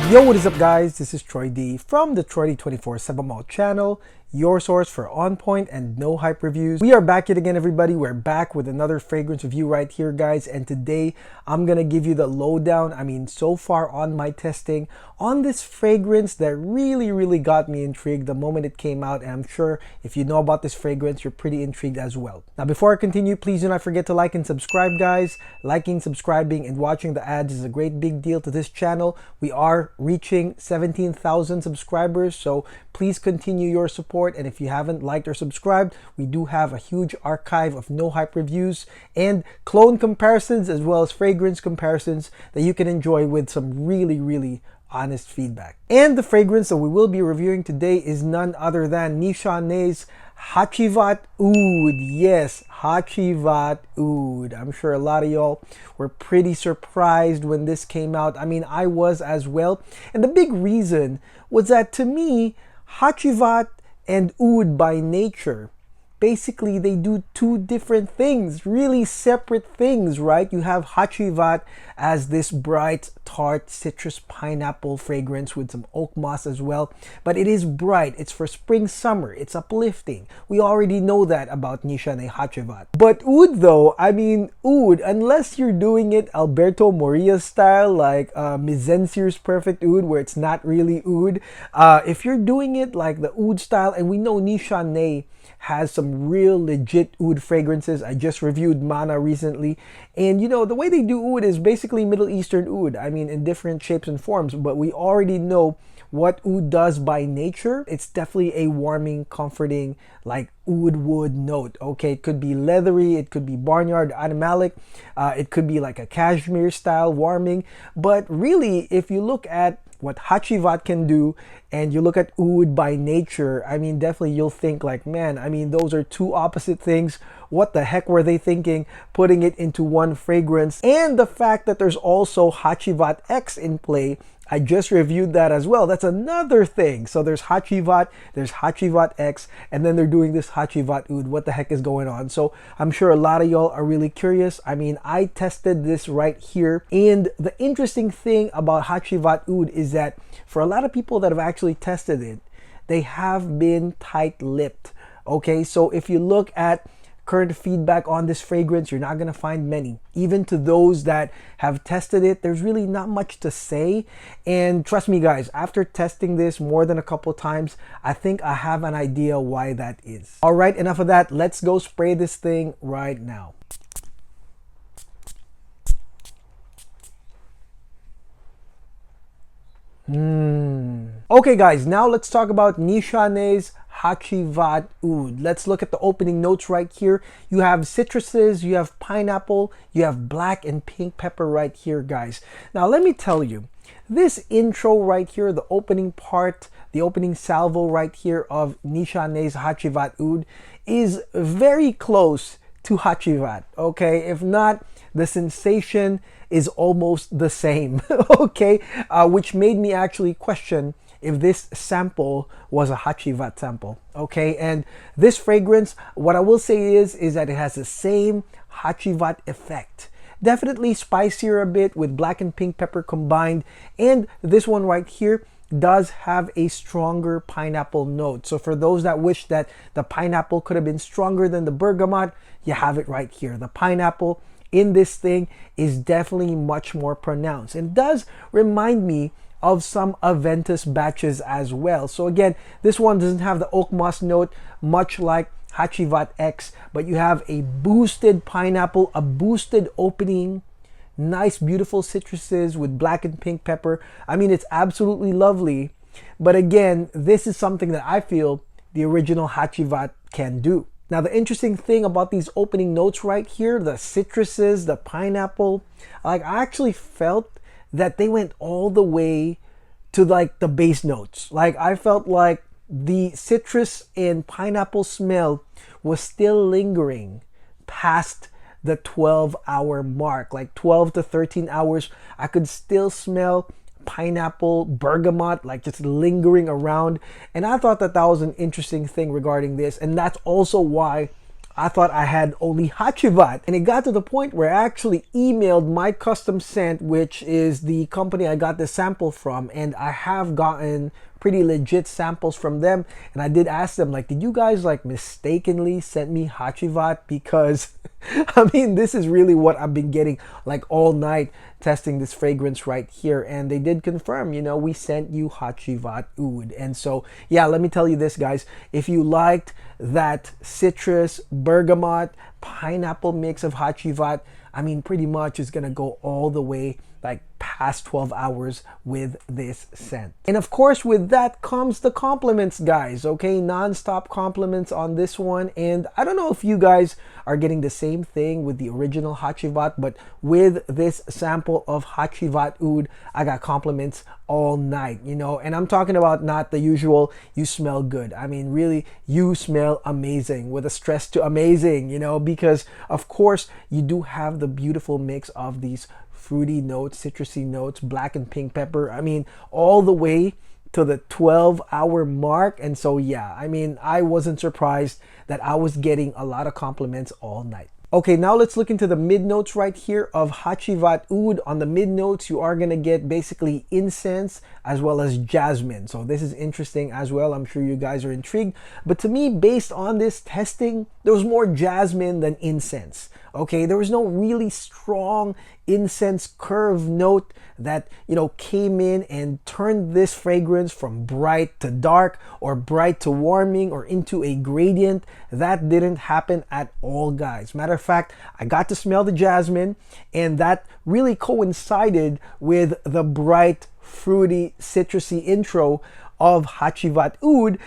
Yo, what is up guys? This is Troy D from the Troy D 24/7 channel, your source for on point and no hype reviews. We are back yet again, everybody. We're back with another fragrance review right here, guys. And today I'm gonna give you the lowdown. So far on my testing on this fragrance that really got me intrigued the moment it came out. And I'm sure if you know about this fragrance, you're pretty intrigued as well. Now, before I continue, please do not forget to like and subscribe, guys. Liking, subscribing, and watching the ads is a great big deal to this channel. We are reaching 17,000 subscribers, so please continue your support. And if you haven't liked or subscribed, we do have a huge archive of no hype reviews and clone comparisons as well as fragrance comparisons that you can enjoy with some really honest feedback. And the fragrance that we will be reviewing today is none other than Nishane's Hacivat Oud. Yes, Hacivat Oud. I'm sure a lot of y'all were pretty surprised when this came out. I was as well. And the big reason was that, to me, Hacivat and Oud by nature, basically they do two different things, really separate things, right? You have Hacivat as this bright, tart, citrus pineapple fragrance with some oak moss as well. But it is bright. It's for spring, summer. It's uplifting. We already know that about Nishane Hacivat. But Oud though, Oud, unless you're doing it Alberto Morillo style, like Mizensir's Perfect Oud, where it's not really Oud. If you're doing it like the Oud style, and we know Nishane has some real legit oud fragrances. I just reviewed Mana recently, and the way they do oud is basically Middle Eastern oud. In different shapes and forms, but we already know what oud does by nature. It's definitely a warming, comforting, like oud wood note. Okay, it could be leathery, it could be barnyard animalic, it could be like a cashmere style warming. But really, if you look at what Hacivat can do and you look at oud by nature, definitely you'll think like, man, those are two opposite things. What the heck were they thinking putting it into one fragrance? And the fact that there's also Hacivat X in play, I just reviewed that as well. That's another thing. So there's Hacivat, there's Hacivat X, and then they're doing this Hacivat Oud. What the heck is going on? So I'm sure a lot of y'all are really curious. I tested this right here. And the interesting thing about Hacivat Oud is that for a lot of people that have actually tested it, they have been tight-lipped. Okay, so if you look at current feedback on this fragrance, you're not gonna find many. Even to those that have tested it, there's really not much to say. And trust me guys, after testing this more than a couple times, I think I have an idea why that is. All right, enough of that. Let's go spray this thing right now. Okay guys, now let's talk about Nishane's Hacivat Oud. Let's look at the opening notes right here. You have citruses, you have pineapple, you have black and pink pepper right here, guys. Now let me tell you, this intro right here, the opening part, the opening salvo right here of Nishane's Hacivat Oud is very close to Hacivat, okay? If not, the sensation is almost the same, okay? Which made me actually question if this sample was a Hacivat sample, okay? And this fragrance, what I will say is that it has the same Hacivat effect. Definitely spicier a bit with black and pink pepper combined, and this one right here does have a stronger pineapple note. So for those that wish that the pineapple could have been stronger than the bergamot, you have it right here. The pineapple in this thing is definitely much more pronounced, and does remind me of some Aventus batches as well. So again, this one doesn't have the oak moss note, much like Hacivat X, but you have a boosted pineapple, a boosted opening, nice beautiful citruses with black and pink pepper. It's absolutely lovely. But again, this is something that I feel the original Hacivat can do. Now, the interesting thing about these opening notes right here, the citruses, the pineapple, like I actually felt that they went all the way to like the base notes. Like I felt like the citrus and pineapple smell was still lingering past the 12-hour mark, like 12 to 13 hours. I could still smell pineapple, bergamot, like just lingering around. And I thought that that was an interesting thing regarding this. And that's also why I thought I had only Hacivat. And it got to the point where I actually emailed my custom scent, which is the company I got the sample from, and I have gotten pretty legit samples from them. And I did ask them, like, did you guys like mistakenly send me Hacivat? Because I mean, this is really what I've been getting like all night testing this fragrance right here. And they did confirm, you know, we sent you Hacivat Oud. And so, yeah, let me tell you this, guys. If you liked that citrus, bergamot, pineapple mix of Hacivat, I mean, pretty much it's gonna go all the way like past 12 hours with this scent. And of course, with that comes the compliments, guys, okay? Non-stop compliments on this one. And I don't know if you guys are getting the same thing with the original Hacivat, but with this sample of Hacivat Oud, I got compliments all night, you know? And I'm talking about not the usual, you smell good. I mean, really, you smell amazing, with a stress to amazing, you know? Because of course, you do have the beautiful mix of these fruity notes, citrusy notes, black and pink pepper. I mean, all the way to the 12-hour mark. And so, yeah, I mean, I wasn't surprised that I was getting a lot of compliments all night. Okay, now let's look into the mid notes right here of Hacivat Oud. On the mid notes, you are going to get basically incense as well as jasmine. So this is interesting as well. I'm sure you guys are intrigued. But to me, based on this testing, there was more jasmine than incense. Okay, there was no really strong incense curve note that, you know, came in and turned this fragrance from bright to dark or bright to warming or into a gradient. That didn't happen at all, guys. Matter of fact, I got to smell the jasmine, and that really coincided with the bright, fruity, citrusy intro of Hacivat Oud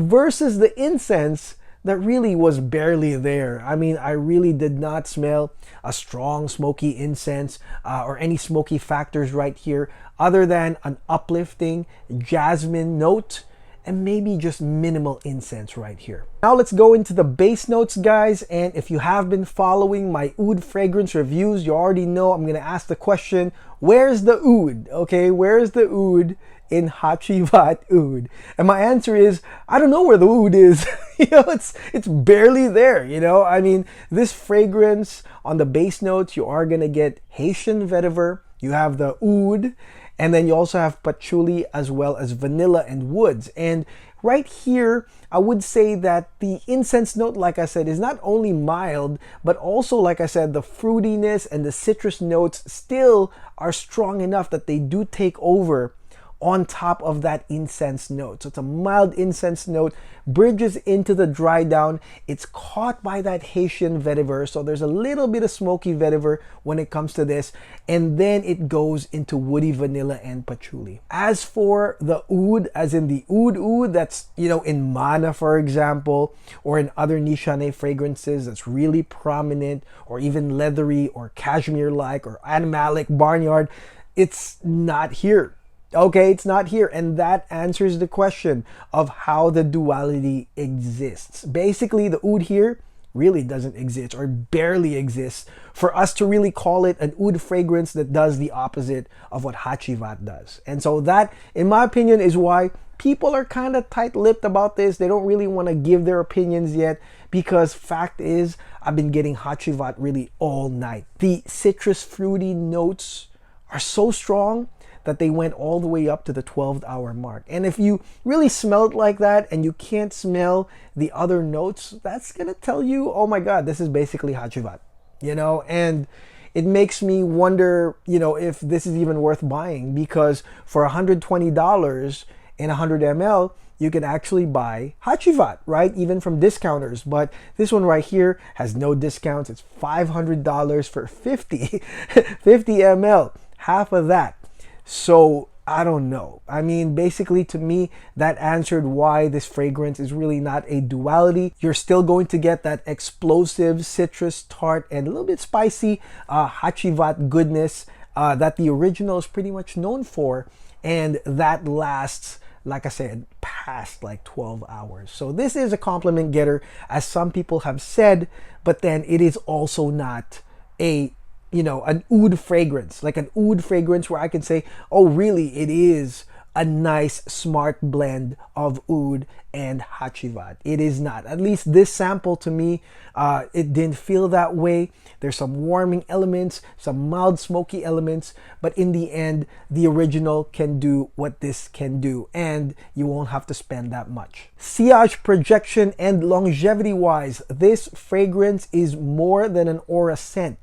versus the incense that really was barely there. I mean, I really did not smell a strong smoky incense or any smoky factors right here other than an uplifting jasmine note and maybe just minimal incense right here. Now let's go into the base notes, guys. And if you have been following my oud fragrance reviews, you already know I'm gonna ask the question, where's the oud? Okay, where's the oud in Hacivat Oud? And my answer is, I don't know where the oud is. You know, it's barely there, you know? I mean, this fragrance on the base notes, you are gonna get Haitian vetiver, you have the oud, and then you also have patchouli as well as vanilla and woods. And right here, I would say that the incense note, like I said, is not only mild, but also, like I said, the fruitiness and the citrus notes still are strong enough that they do take over on top of that incense note. So it's a mild incense note, bridges into the dry down. It's caught by that Haitian vetiver. So there's a little bit of smoky vetiver when it comes to this. And then it goes into woody vanilla and patchouli. As for the oud, as in the oud that's, you know, in Mana, for example, or in other Nishane fragrances that's really prominent, or even leathery or cashmere-like or animalic barnyard, it's not here. Okay, it's not here. And that answers the question of how the duality exists. Basically, the oud here really doesn't exist or barely exists for us to really call it an oud fragrance that does the opposite of what Hacivat does. And so that, in my opinion, is why people are kind of tight-lipped about this. They don't really want to give their opinions yet, because fact is, I've been getting Hacivat really all night. The citrus fruity notes are so strong that they went all the way up to the 12-hour mark. And if you really smell it like that and you can't smell the other notes, that's gonna tell you, oh my God, this is basically Hacivat, you know? And it makes me wonder, you know, if this is even worth buying, because for $120 in 100 ml, you can actually buy Hacivat, right? Even from discounters. But this one right here has no discounts. It's $500 for 50 ml, half of that. So I don't know. I mean, basically to me, that answered why this fragrance is really not a duality. You're still going to get that explosive citrus tart and a little bit spicy Hacivat goodness that the original is pretty much known for. And that lasts, like I said, past like 12 hours. So this is a compliment getter, as some people have said, but then it is also not a, you know, an oud fragrance, like an oud fragrance where I can say, oh, really, it is a nice smart blend of oud and Hacivat. It is not. At least this sample to me, it didn't feel that way. There's some warming elements, some mild smoky elements, but in the end, the original can do what this can do, and you won't have to spend that much. Sillage, projection, and longevity wise, this fragrance is more than an aura scent.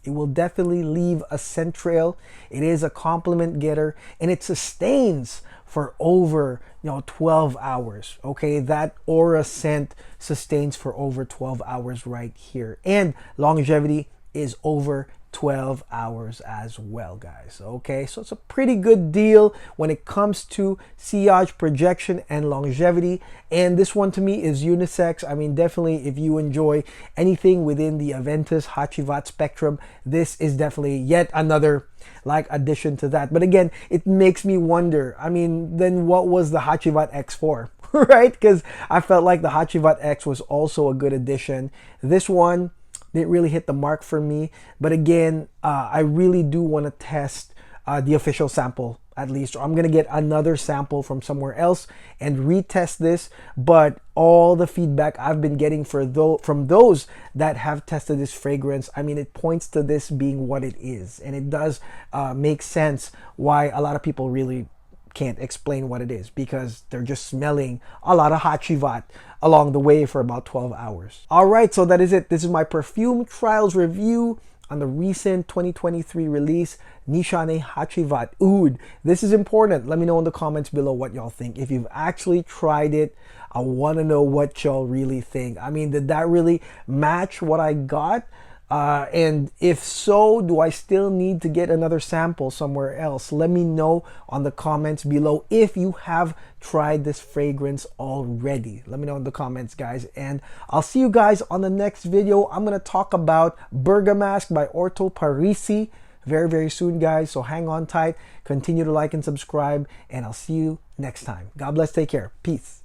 It will definitely leave a scent trail. It is a compliment getter, and it sustains for over 12 hours. Okay, that aura scent sustains for over 12 hours right here, and longevity is over 12 hours as well, guys. Okay, so it's a pretty good deal when it comes to sillage, projection, and longevity. And this one to me is unisex. I mean, definitely if you enjoy anything within the Aventus Hacivat spectrum, this is definitely yet another like addition to that. But again, it makes me wonder, I mean, then what was the Hacivat X for? Right? Because I felt like the Hacivat X was also a good addition. This one didn't really hit the mark for me, but again, I really do want to test the official sample at least, or I'm gonna get another sample from somewhere else and retest this. But all the feedback I've been getting from those that have tested this fragrance, I mean, it points to this being what it is, and it does make sense why a lot of people really can't explain what it is, because they're just smelling a lot of Hacivat along the way for about 12 hours. All right, so that is it. This is my perfume trials review on the recent 2023 release, Nishane Hacivat Oud. This is important. Let me know in the comments below what y'all think. If you've actually tried it, I want to know what y'all really think. I mean, did that really match what I got? And if so, do I still need to get another sample somewhere else? Let me know on the comments below if you have tried this fragrance already. Let me know in the comments, guys. And I'll see you guys on the next video. I'm going to talk about Bergamask by Orto Parisi very, very soon, guys. So hang on tight. Continue to like and subscribe. And I'll see you next time. God bless. Take care. Peace.